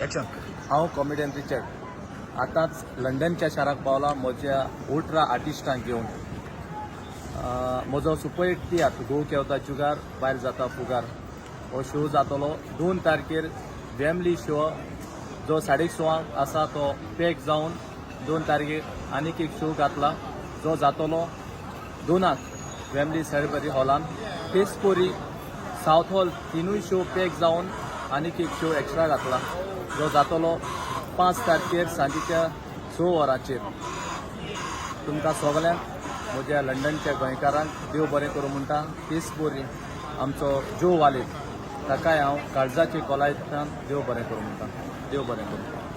Action. हांव comedian Richard आतांच लंडनच्या शाराक पावला म्हज्या उल्ट्रा आर्टिस्टांक घेवन म्हजो सुपर हिट तियात्र घोव केवता जुगार भायर जाता फुगार हो शो जातलो 2 तारखेर फॅमिली शो जो 6:30 आसा तो पॅक जावन 2 तारखेर आनीक एक शो घातला जो जातलो 2 फॅमिली सेलिब्रिटी हॉलान तेचपरी सावथ हॉल 3 शो पॅक जावन आनीक एक शो एक्स्ट्रा घातला जो जातलो 5 तारखेर सांजेच्या 6 वरांचेर तुमकां सगल्यांक म्हज्या लंडनच्या गोंयकारांक देव बरें करूं म्हणटा तेच बरी आमचो जो वालेद ताकाय हांव काळजाचे कोलायतान देव बरें करूं म्हणटा देव बरें करूं.